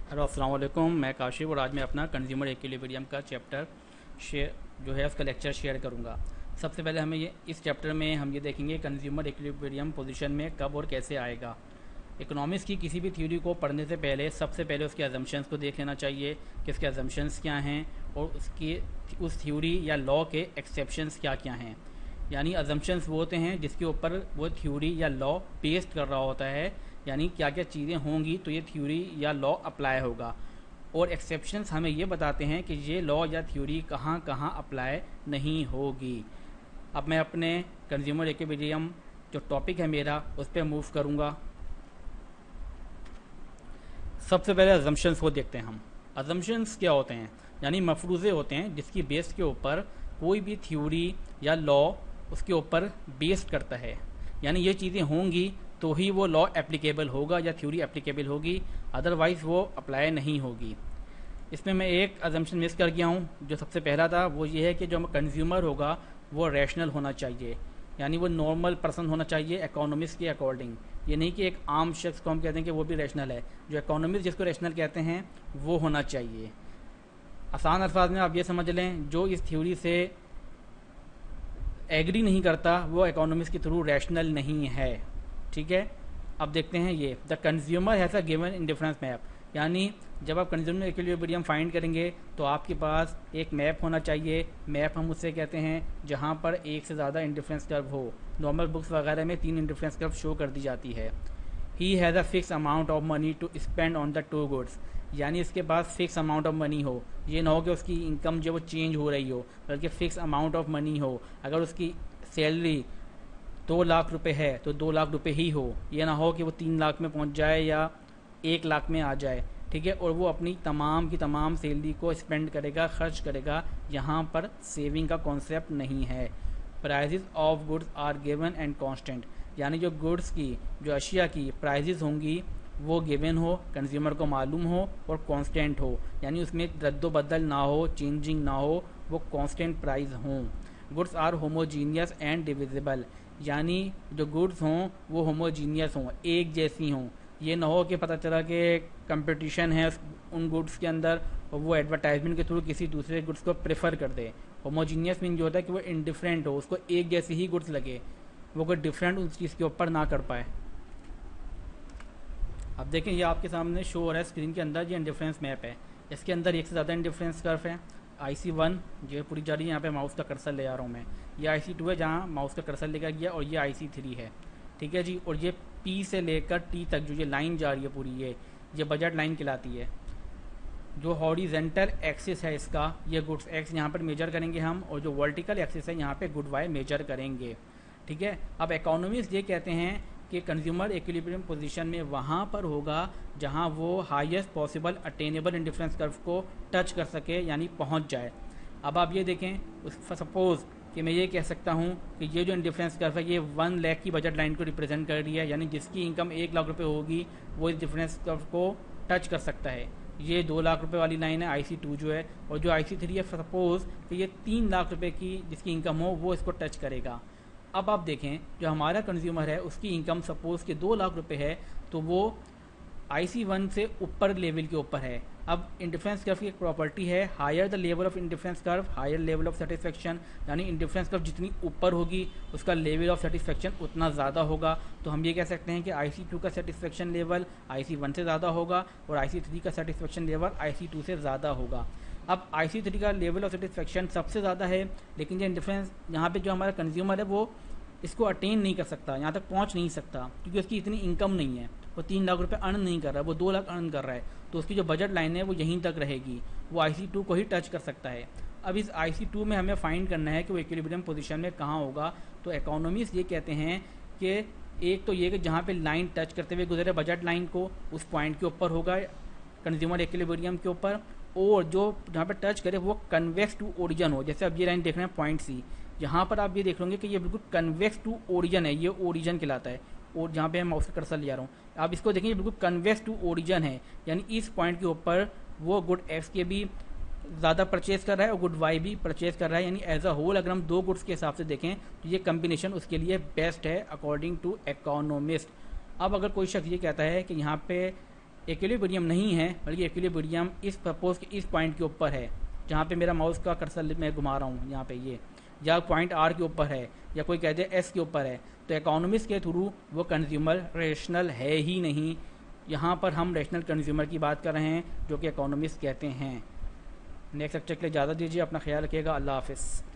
Hello अस्सलाम वालेकुम। मैं काशिफ और आज मैं अपना कंज्यूमर इक्विलिब्रियम का चैप्टर शेयर जो है उसका लेक्चर शेयर करूंगा। सबसे पहले हमें ये इस चैप्टर में हम ये देखेंगे कंज्यूमर इक्विलिब्रियम पोजीशन में कब और कैसे आएगा। इकोनॉमिक्स की किसी भी थ्योरी को पढ़ने से पहले सबसे पहले उसके अजम्पशंस को देख लेना चाहिए कि उसके अजम्पशंस क्या हैं और उसकी उस थ्योरी या लॉ के एक्सेप्शंस क्या क्या हैं। यानी अजम्पशंस वो होते हैं जिसके ऊपर वो थ्योरी या लॉ बेस्ड कर रहा होता है, यानी क्या क्या चीज़ें होंगी तो ये थ्योरी या लॉ अप्लाई होगा। और एक्सेप्शंस हमें ये बताते हैं कि ये लॉ या थ्योरी कहाँ कहाँ अप्लाई नहीं होगी। अब मैं अपने कंज्यूमर इक्विलिब्रियम जो टॉपिक है मेरा उस पर मूव करूँगा। सबसे पहले अजम्पशंस को देखते हैं हम। अजम्पशंस क्या होते हैं? यानी मफरूज़े होते हैं जिसकी बेस के ऊपर कोई भी थ्योरी या लॉ उसके ऊपर बेस्ड करता है। यानी ये चीज़ें होंगी तो ही वो लॉ एप्लीकेबल होगा या थ्योरी एप्लीकेबल होगी, अदरवाइज़ वो अप्लाई नहीं होगी। इसमें मैं एक अजम्पशन मिस कर गया हूँ। जो सबसे पहला था वो ये है कि जो कंज्यूमर होगा वो रैशनल होना चाहिए, यानी वो नॉर्मल पर्सन होना चाहिए इकोनॉमिक्स के अकॉर्डिंग। ये नहीं कि एक आम शख्स को हम कहते हैं कि वो भी रैशनल है। जो इकोनॉमिक्स जिसको रैशनल कहते हैं वो होना चाहिए। आसान अल्फाज में आप ये समझ लें, जो इस थ्योरी से एग्री नहीं करता वो इकोनॉमिक्स के थ्रू रैशनल नहीं है। ठीक है, अब देखते हैं ये the consumer has a given indifference map. यानी जब आप कंज्यूमर इक्विलिब्रियम फाइंड करेंगे तो आपके पास एक मैप होना चाहिए। मैप हम उससे कहते हैं जहाँ पर एक से ज़्यादा इंडिफरेंस कर्व हो। नॉर्मल बुक्स वगैरह में 3 इंडिफरेंस कर्व शो कर दी जाती है। He has a fix amount of money to spend on the two goods. यानी इसके पास फिक्स अमाउंट ऑफ मनी हो, ये ना हो कि उसकी इनकम जो वो चेंज हो रही हो, बल्कि फिक्स अमाउंट ऑफ मनी हो। अगर उसकी सैलरी 2 लाख रुपए है तो 2 लाख रुपए ही हो, ये ना हो कि वो 3 लाख में पहुंच जाए या 1 लाख में आ जाए। ठीक है, और वो अपनी तमाम की तमाम सैलरी को स्पेंड करेगा, खर्च करेगा। यहाँ पर सेविंग का कॉन्सेप्ट नहीं है। Prices of goods are given and constant. यानी जो गुड्स की, जो अशिया की प्राइजेज होंगी वो गिवन हो, कंज्यूमर को मालूम हो और कांस्टेंट हो। यानी उसमें रद्दोबदल ना हो, चेंजिंग ना हो, वो कांस्टेंट प्राइस हों। Goods are homogeneous and divisible. यानी जो गुड्स हों वो होमोजीनियस हों, एक जैसी हों। ये ना हो कि पता चला कि कंपटीशन है उन गुड्स के अंदर और वो एडवर्टाइजमेंट के थ्रू किसी दूसरे गुड्स को प्रेफर कर दे। होमोजीनियस मीन जो होता है कि वो इंडिफरेंट हो, उसको एक जैसी ही गुड्स लगे, वो कोई डिफरेंट उस चीज़ के ऊपर ना कर पाए। अब देखें ये आपके सामने शो हो रहा है स्क्रीन के अंदर, ये इंडिफरेंस मैप है। इसके अंदर एक से ज़्यादा इंडिफरेंस कर्व है। IC1 जो है पूरी जा रही है, यहाँ पे माउस का कर्सर ले आ रहा हूँ मैं। ये IC2 है जहाँ माउस का कर्सर लेकर गया, और ये IC3 है। ठीक है जी, और ये P से लेकर T तक जो ये लाइन जा रही है पूरी, ये बजट लाइन कहलाती है। जो हॉरिजेंटल एक्सिस है इसका, ये गुड्स एक्स यहाँ पर मेजर करेंगे हम, और जो वर्टिकल एक्सिस है यहाँ पे गुड वाई मेजर करेंगे। ठीक है, अब इकोनॉमिस्ट ये कहते हैं कि कंज्यूमर इक्विलिब्रियम पोजीशन में वहाँ पर होगा जहाँ वो highest possible attainable indifference curve को टच कर सके, यानी पहुँच जाए। अब आप ये देखें, सपोज़ कि मैं ये कह सकता हूँ कि ये जो इंडिफरेंस कर्व है ये 1 लाख की बजट लाइन को रिप्रेजेंट कर रही है। यानी जिसकी इनकम 1 लाख रुपए होगी वो इस डिफरेंस कर्व को टच कर सकता है। ये 2 लाख रुपए वाली लाइन है IC2 जो है, और जो IC3 है सपोज़ कि ये 3 लाख रुपए की जिसकी इनकम हो वो इसको टच करेगा। अब आप देखें जो हमारा कंज्यूमर है उसकी इनकम सपोज़ कि 2 लाख रुपए है, तो वो IC1 से ऊपर लेवल के ऊपर है। अब इंडिफरेंस कर्व की एक प्रॉपर्टी है, higher the level of indifference curve higher level of satisfaction. यानी इंडिफरेंस कर्व जितनी ऊपर होगी उसका लेवल ऑफ सेटिस्फेक्शन उतना ज़्यादा होगा। तो हम ये कह सकते हैं कि IC2 का सेटिस्फेक्शन लेवल IC1 से ज़्यादा होगा और IC3 का सेटिस्फेक्शन लेवल IC2 से ज़्यादा होगा। अब IC3 का लेवल ऑफ सेटिस्फेक्शन सबसे ज़्यादा है, लेकिन ये इंडिफरेंस यहाँ पे जो हमारा कंज्यूमर है वो इसको अटेन नहीं कर सकता, यहाँ तक पहुँच नहीं सकता, क्योंकि उसकी इतनी इनकम नहीं है। वो 3 लाख रुपए अर्न नहीं कर रहा है, वो 2 लाख अर्न कर रहा है। तो उसकी जो बजट लाइन है वो यहीं तक रहेगी, वो IC2 को ही टच कर सकता है। अब इस IC2 में हमें फाइंड करना है कि वो इक्विलिब्रियम पोजीशन में कहाँ होगा। तो इकोनॉमिस्ट ये कहते हैं कि एक तो ये कि जहाँ पे लाइन टच करते हुए गुजरे बजट लाइन को, उस पॉइंट के ऊपर होगा कंज्यूमर इक्विलिब्रियम के ऊपर, और जो जहाँ पे टच करे वो कन्वेक्स टू ओरिजिन हो। जैसे अब ये लाइन देख रहे हैं पॉइंट C, यहाँ पर आप ये देख लेंगे कि ये बिल्कुल कन्वेक्स टू ओरिजिन है, ये ओरिजिन कहलाता है। और जहाँ पे मैं माउस का कर्सर ले आ रहा हूँ आप इसको देखेंगे बिल्कुल कन्वेक्स टू ओरिजिन है। यानी इस पॉइंट के ऊपर वो गुड एक्स के भी ज़्यादा परचेज कर रहा है और गुड वाई भी परचेज कर रहा है। यानी एज अ होल अगर हम 2 गुड्स के हिसाब से देखें तो ये कम्बिनेशन उसके लिए बेस्ट है अकॉर्डिंग टू इकोनॉमिस्ट। अब अगर कोई शख्स ये कहता है कि यहाँ पे इक्विलिब्रियम नहीं है, बल्कि इक्विलिब्रियम इस प्रपोज के इस पॉइंट के ऊपर है जहाँ पे मेरा माउस का कर्सर मैं घुमा रहा हूँ, यहाँ पे ये, या पॉइंट आर के ऊपर है, या कोई कहते हैं एस के ऊपर है। तो इकोनॉमिस्ट के थ्रू वो कंज्यूमर रेशनल है ही नहीं। यहाँ पर हम रेशनल कंज्यूमर की बात कर रहे हैं जो कि इकोनॉमिस्ट कहते हैं। नेक्स्ट लेक्चर के लिए इजाज़त दीजिए, अपना ख्याल रखिएगा, अल्लाह हाफिज़।